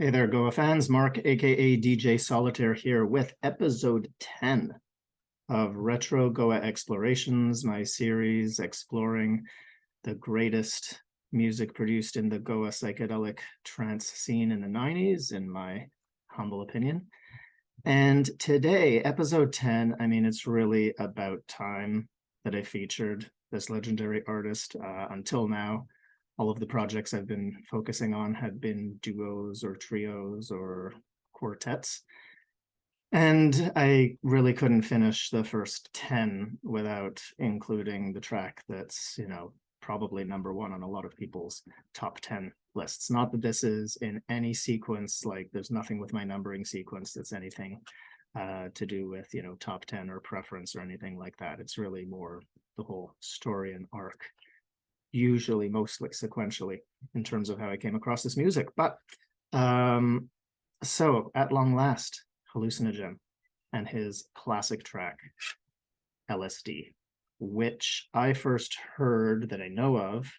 Hey there, Goa fans. Mark, aka DJ Solitaire, here with episode 10 of Retro Goa Explorations, my series exploring the greatest music produced in the Goa psychedelic trance scene in the 90s, in my humble opinion. And today, episode 10, it's really about time that I featured this legendary artist. Until now, all of the projects I've been focusing on have been duos or trios or quartets. And I really couldn't finish the first 10 without including the track that's, probably number one on a lot of people's top 10 lists. Not that this is in any sequence, like there's nothing with my numbering sequence that's anything to do with, top 10 or preference or anything like that. It's really more the whole story and arc, usually mostly sequentially in terms of how I came across this music. But so at long last, Hallucinogen and his classic track, LSD, which I first heard that I know of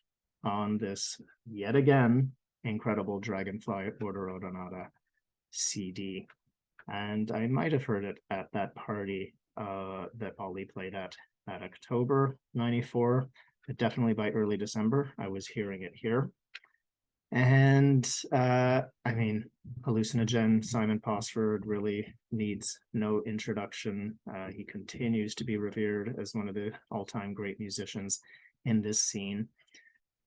on this yet again incredible Dragonfly Order Odonata CD. And I might have heard it at that party that Ollie played at October 94. But definitely by early December, I was hearing it here. And Hallucinogen, Simon Posford really needs no introduction. He continues to be revered as one of the all-time great musicians in this scene.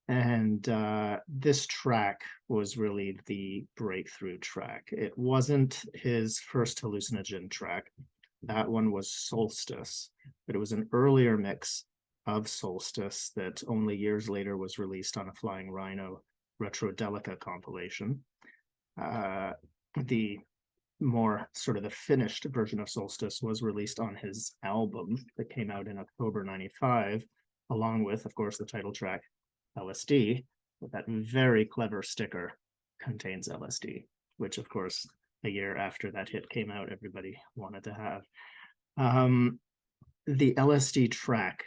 And this track was really the breakthrough track. It wasn't his first Hallucinogen track. That one was Solstice, but it was an earlier mix of Solstice that only years later was released on a Flying Rhino Retrodelica compilation. The more sort of the finished version of Solstice was released on his album that came out in October 95, along with, of course, the title track LSD, with that very clever sticker contains LSD, which, of course, a year after that hit came out, everybody wanted to have. The LSD track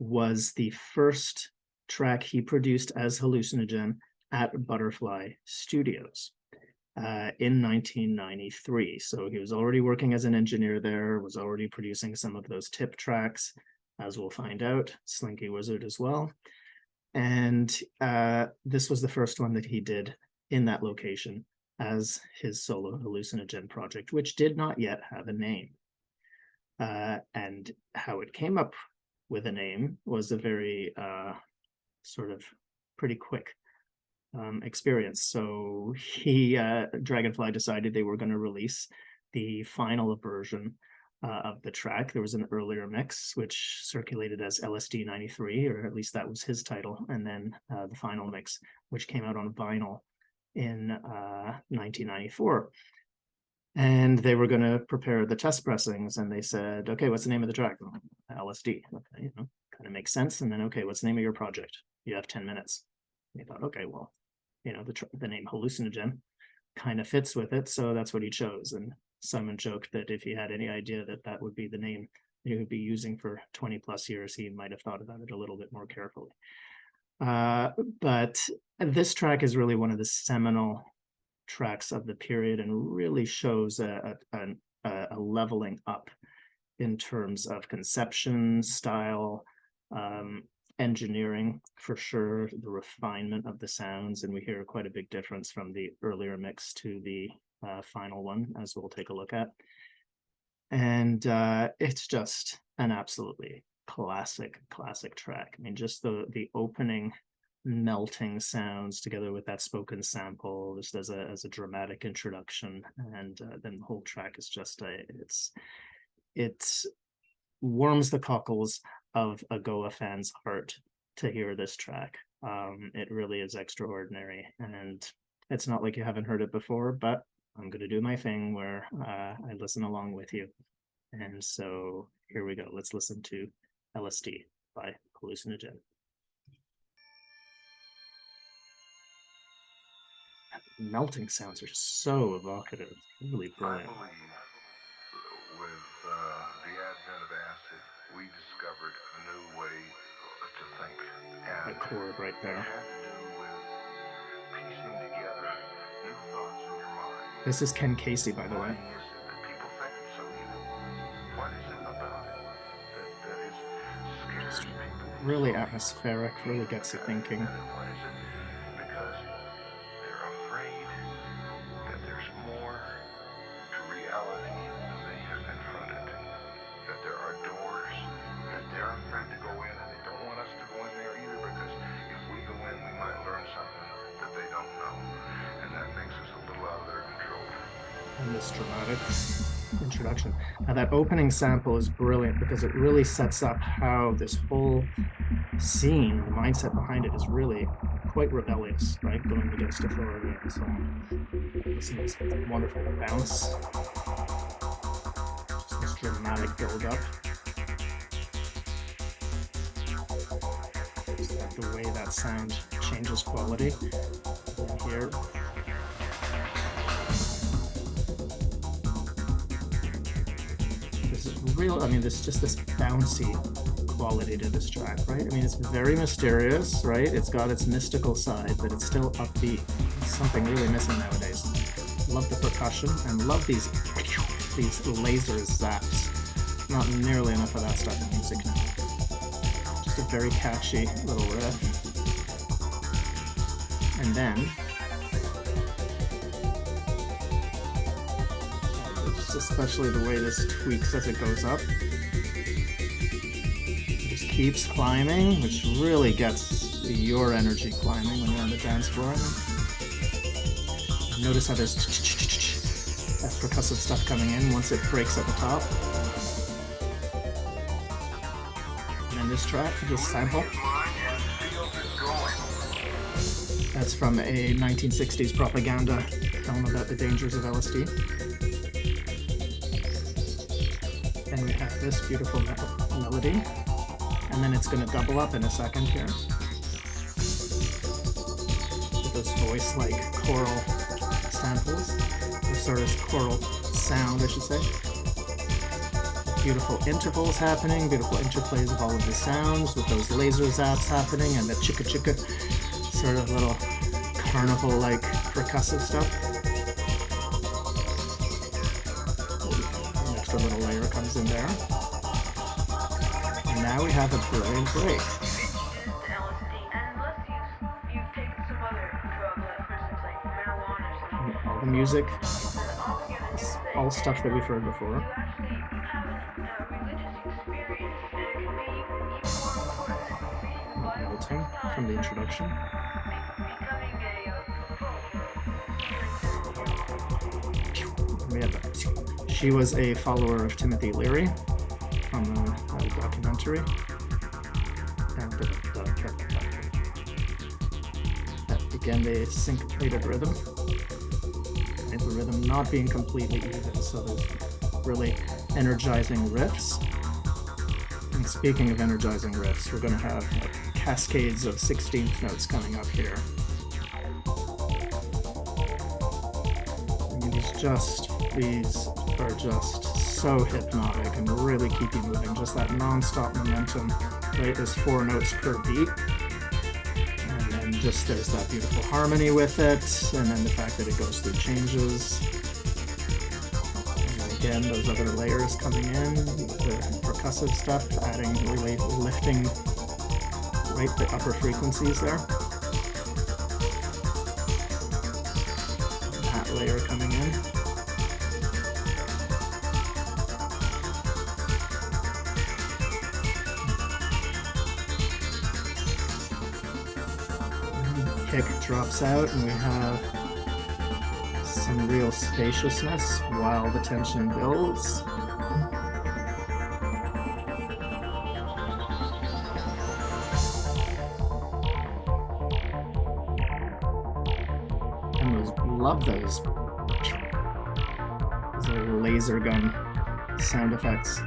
was the first track he produced as Hallucinogen at Butterfly Studios in 1993. So he was already working as an engineer there, was already producing some of those tip tracks, as we'll find out, Slinky Wizard as well. And this was the first one that he did in that location as his solo Hallucinogen project, which did not yet have a name. And how it came up with a name was a very sort of pretty quick experience. So Dragonfly decided they were going to release the final version of the track. There was an earlier mix which circulated as LSD 93, or at least that was his title, and then the final mix, which came out on vinyl in 1994. And they were going to prepare the test pressings, and they said, okay, what's the name of the track? LSD. Okay, kind of makes sense. And then, okay, what's the name of your project? You have 10 minutes. And they thought, okay, well, the name Hallucinogen kind of fits with it, so that's what he chose. And Simon joked that if he had any idea that that would be the name he would be using for 20 plus years, he might have thought about it a little bit more carefully. But this track is really one of the seminal tracks of the period and really shows a leveling up in terms of conception, style, engineering, for sure, the refinement of the sounds. And we hear quite a big difference from the earlier mix to the final one, as we'll take a look at. And it's just an absolutely classic track. Just the opening melting sounds together with that spoken sample just as a dramatic introduction, and then the whole track is just it warms the cockles of a Goa fan's heart to hear this track. It really is extraordinary, and it's not like you haven't heard it before, but I'm going to do my thing where I listen along with you. And so here we go. Let's listen to LSD by Hallucinogen. Melting sounds are so evocative, really brilliant. I believe with the advent of acid, we discovered a new way to think. And That chord right it there. had to do with piecing together new thoughts and This is Ken Casey, by the Why way. is it that people think it's so evil? What is it about it that is scares Just people really so atmospheric, really gets you thinking. what is it? Because they're afraid that there's more to reality than they have confronted. That there are doors that they're afraid to go in, and they don't want us to go in there either, because if we go in, we might learn something that they don't know, and that makes us a little out of their control. And this dramatic introduction. Now that opening sample is brilliant because it really sets up how this whole scene, the mindset behind it is really quite rebellious, right? Going against authority and so on. Listen to this wonderful bounce, just this dramatic build-up. The way that sound changes quality. And here, this is real. I mean, there's just this bouncy quality to this track, right? I mean, it's very mysterious, right? It's got its mystical side, but it's still upbeat. It's something really missing nowadays. Love the percussion and love these laser zaps. Not nearly enough of that stuff in music now. Just a very catchy little riff. And then especially the way this tweaks as it goes up. It just keeps climbing, which really gets your energy climbing when you're on the dance floor. Notice how there's that percussive stuff coming in once it breaks at the top. And then this track, this sample, that's from a 1960s propaganda film about the dangers of LSD. Then we have this beautiful melody, and then it's going to double up in a second here with those voice-like choral samples, or sort of choral sound, I should say. Beautiful intervals happening, beautiful interplays of all of the sounds with those laser zaps happening, and the chicka-chicka sort of little carnival-like percussive stuff. An extra little layer comes in there. And now we have a brilliant break. And all the music, all stuff that we've heard before. Melting from the introduction. We have she was a follower of Timothy Leary from a documentary. And again, the syncopated rhythm. And the rhythm not being completely even, so there's really energizing riffs. And speaking of energizing riffs, we're going to have cascades of 16th notes coming up here. I mean, these are just so hypnotic and really keep you moving. Just that non-stop momentum, right? There's 4 notes per beat. And then just there's that beautiful harmony with it. And then the fact that it goes through changes. And then again, those other layers coming in, the percussive stuff, adding, really lifting right the upper frequencies there. And that layer coming in. Kick drops out and we have some real spaciousness while the tension builds. And love those little laser gun sound effects.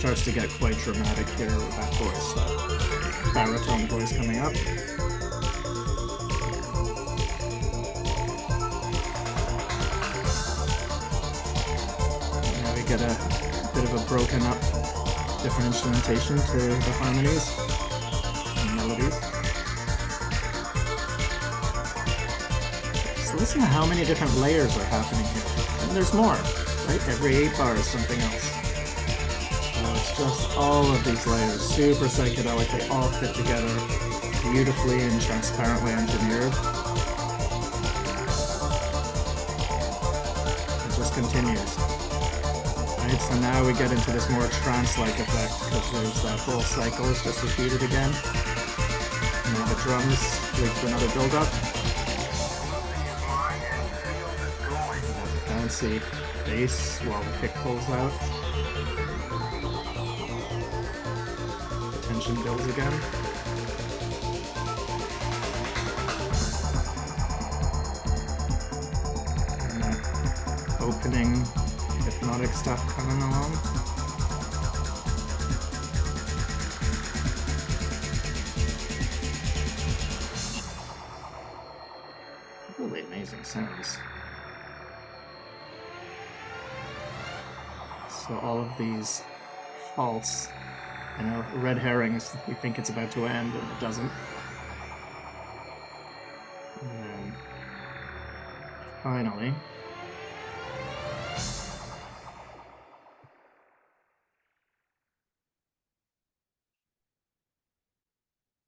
Starts to get quite dramatic here with that voice, that baritone voice coming up. Now we get a bit of a broken up different instrumentation to the harmonies and possibilities. So listen to how many different layers are happening here. And there's more, right? Every 8 bar is something else. So it's just all of these layers, super psychedelic. They all fit together beautifully and transparently engineered. It just continues. Right, so now we get into this more trance-like effect because there's that whole cycle is just repeated again. Now the drums lead to another build-up. Bouncy bass while the kick pulls out. The tension builds again. And that opening hypnotic stuff coming along. Really amazing sounds. So all of these false, red herrings, you think it's about to end and it doesn't. And then finally,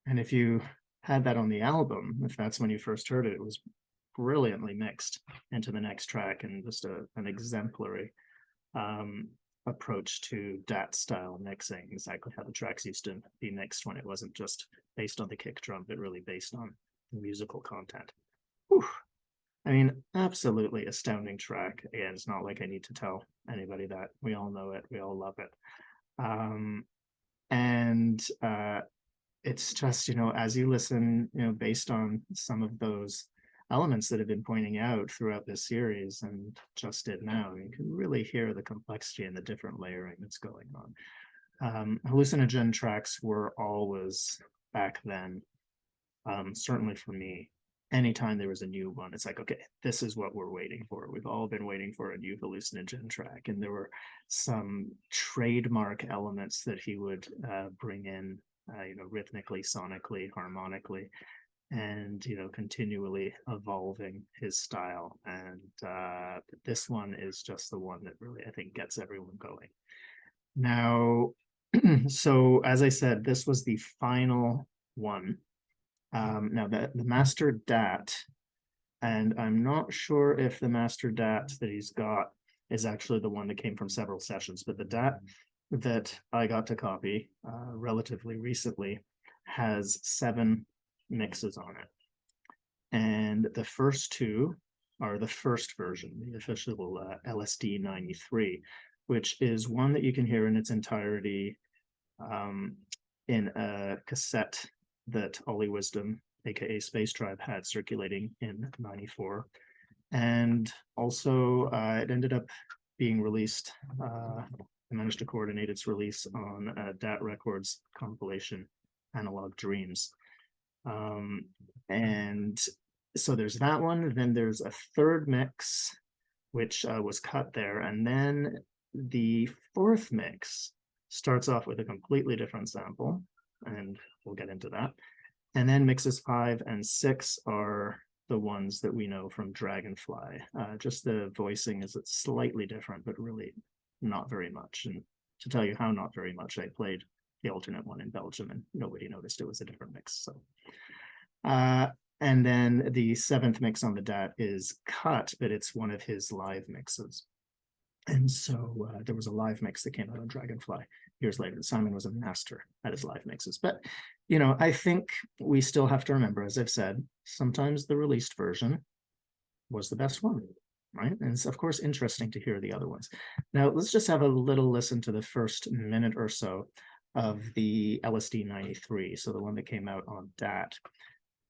and if you had that on the album, if that's when you first heard it, it was brilliantly mixed into the next track and just an exemplary approach to DAT style mixing, exactly how the tracks used to be mixed when it wasn't just based on the kick drum, but really based on the musical content. Whew. I mean, absolutely astounding track. Again, it's not like I need to tell anybody that. We all know it. We all love it. It's just, as you listen, based on some of those elements that have been pointing out throughout this series and just did now, you can really hear the complexity and the different layering that's going on. Hallucinogen tracks were always, back then, certainly for me, anytime there was a new one, it's like, okay, this is what we're waiting for. We've all been waiting for a new Hallucinogen track. And there were some trademark elements that he would bring in, rhythmically, sonically, harmonically, and continually evolving his style. And this one is just the one that really, I think, gets everyone going. Now, so as I said, this was the final one. Now the master DAT, and I'm not sure if the master DAT that he's got is actually the one that came from several sessions, but the DAT that I got to copy relatively recently has 7 mixes on it. And the first 2 are the first version, the official LSD 93, which is one that you can hear in its entirety in a cassette that Ollie Wisdom, aka Space Tribe, had circulating in '94. And also it ended up being released, I managed to coordinate its release on DAT Records compilation, Analog Dreams. And so there's that one, then there's a third mix, which was cut there. And then the 4th mix starts off with a completely different sample, and we'll get into that. And then mixes 5 and 6 are the ones that we know from Dragonfly. Just the voicing is slightly different, but really not very much. And to tell you how not very much, I played the alternate one in Belgium and nobody noticed it was a different mix. So, and then the 7th mix on the DAT is cut, but it's one of his live mixes. And so there was a live mix that came out on Dragonfly years later. Simon was a master at his live mixes. But, I think we still have to remember, as I've said, sometimes the released version was the best one, right? And it's, of course, interesting to hear the other ones. Now, let's just have a little listen to the first minute or so of the LSD 93, so the one that came out on DAT,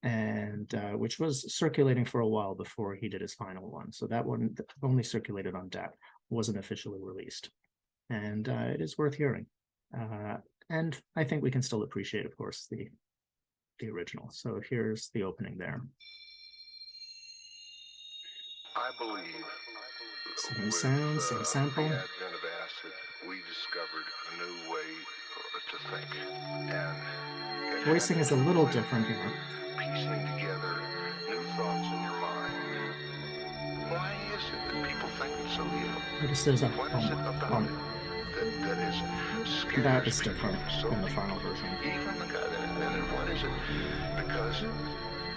and which was circulating for a while before he did his final one. So that one only circulated on DAT, wasn't officially released. And it is worth hearing. And I think we can still appreciate, of course, the original. So here's the opening there. I believe same sound, same sample. The advent of acid, we discovered a new way to think, and it voicing is a little different here. Piecing together new thoughts in your mind. Why is it that people think so ill? Notice there's a What is it about it that is scares that is people different so in the deeply? final version. Even the God, and what is it? Because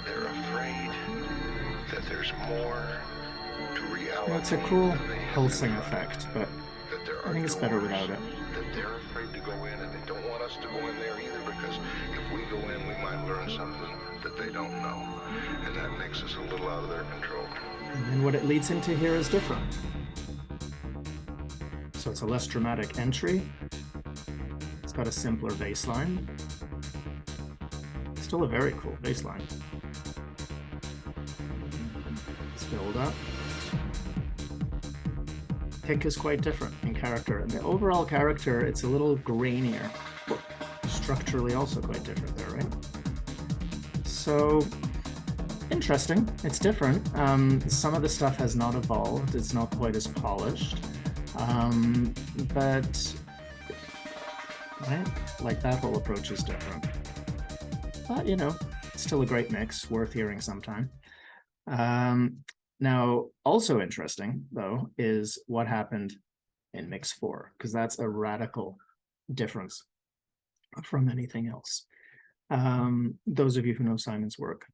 they're afraid that there's more to reality. It's a cool than they have pulsing in front of effect, but that there I are think it's better doors without it. that they're afraid to go in, and they don't want us to go in there either, because if we go in, we might learn something that they don't know, and that makes us a little out of their control. And then what it leads into here is different. So it's a less dramatic entry. It's got a simpler bass line. Still a very cool bass line. Let's build up. Pick is quite different in character. And the overall character, it's a little grainier. Structurally also quite different there, right? So interesting. It's different. Some of the stuff has not evolved. It's not quite as polished. But right, like that whole approach is different. But you know, it's still a great mix, worth hearing sometime. Now, also interesting though is what happened in mix 4, because that's a radical difference from anything else. Those of you who know Simon's work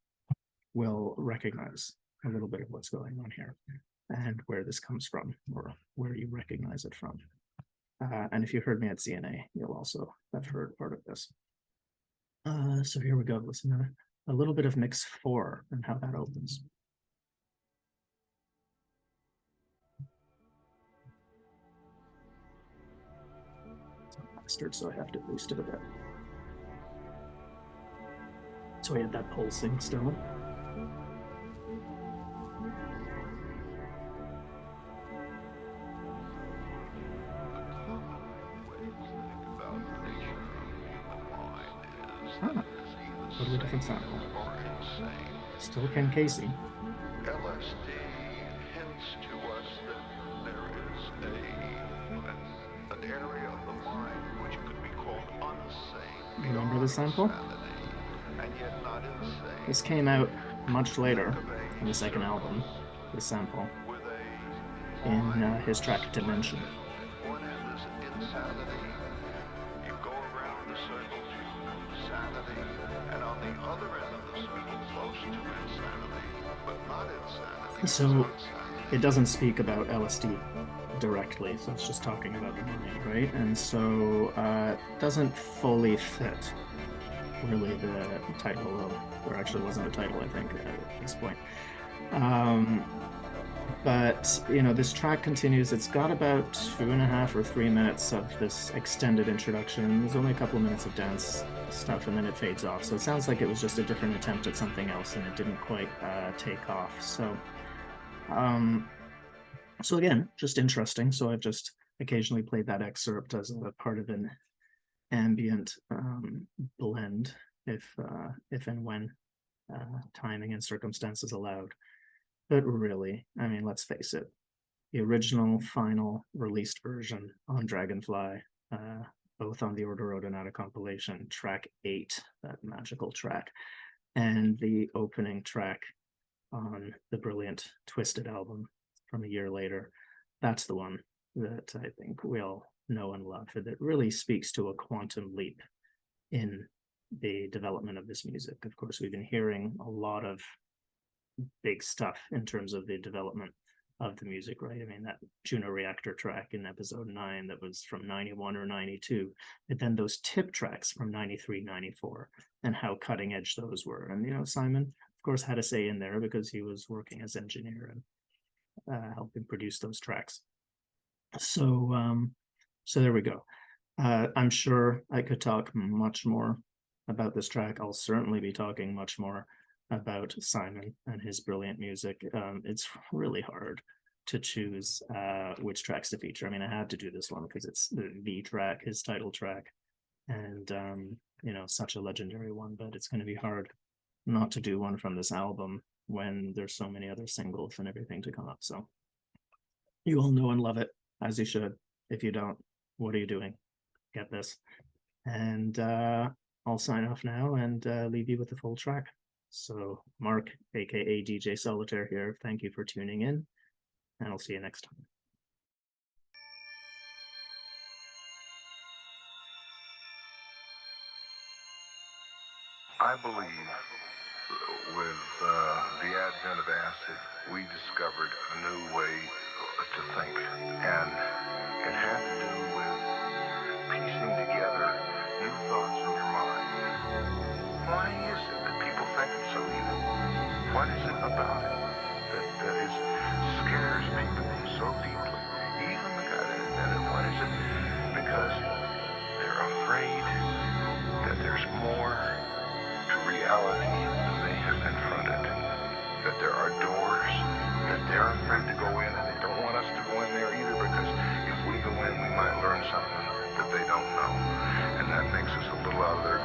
will recognize a little bit of what's going on here and where this comes from, or where you recognize it from. And if you heard me at CNA, you'll also have heard part of this. So here we go. Listen to a little bit of mix 4 and how that opens. It's mastered, so I have to boost it a bit. So we had that pulsing still. Totally different sample. Still Ken Casey. LSD hints to us that there is an area of the mind which could be called unsane. Remember the sample? And yet not insane. This came out much later in the second album, this sample, in his track Dimension. One end is insanity. You go around the circle to sanity, and on the other end of the circle, close to insanity, but not insanity. So it doesn't speak about LSD directly, so it's just talking about the mind, right? And so it doesn't fully fit really the title of, there actually wasn't a title, I think, at this point. But you know, this track continues. It's got about 2.5 or 3 minutes of this extended introduction. There's only a couple of minutes of dance stuff, and then it fades off. So it sounds like it was just a different attempt at something else, and it didn't quite take off. So, so again, just interesting. So I've just occasionally played that excerpt as a part of an ambient blend, if and when timing and circumstances allowed. But really, I mean, let's face it, the original final released version on Dragonfly, both on the Order Odonata compilation, track 8, that magical track, and the opening track on the brilliant Twisted album from a year later, that's the one that I think we all know and love. That really speaks to a quantum leap in the development of this music. Of course, we've been hearing a lot of big stuff in terms of the development of the music, right? I mean, that Juno Reactor track in episode 9 that was from 91 or 92, but then those tip tracks from 93, 94, and how cutting edge those were. And, you know, Simon, of course, had a say in there because he was working as engineer and helping produce those tracks. So, so there we go. I'm sure I could talk much more about this track. I'll certainly be talking much more about Simon and his brilliant music. It's really hard to choose which tracks to feature. I mean, I had to do this one because it's the V track, his title track, and you know, such a legendary one. But it's going to be hard not to do one from this album when there's so many other singles and everything to come up. So you all know and love it, as you should. If you don't, what are you doing? Get this. And I'll sign off now and leave you with the full track. So Mark, aka DJ Solitaire here, thank you for tuning in, and I'll see you next time. I believe with the advent of acid, we discovered a new way to think, and it had to do with piecing together new thoughts in your mind. Why is it that people think it's so evil? What is it about it that scares people so deeply? Even the guy that invented it, what is it? Because they're afraid that there's more to reality than they have confronted. That there are doors that they're afraid to go in, and they don't want us to go in there either, because if we go in, we might learn something that they don't know. And that makes us a little out of their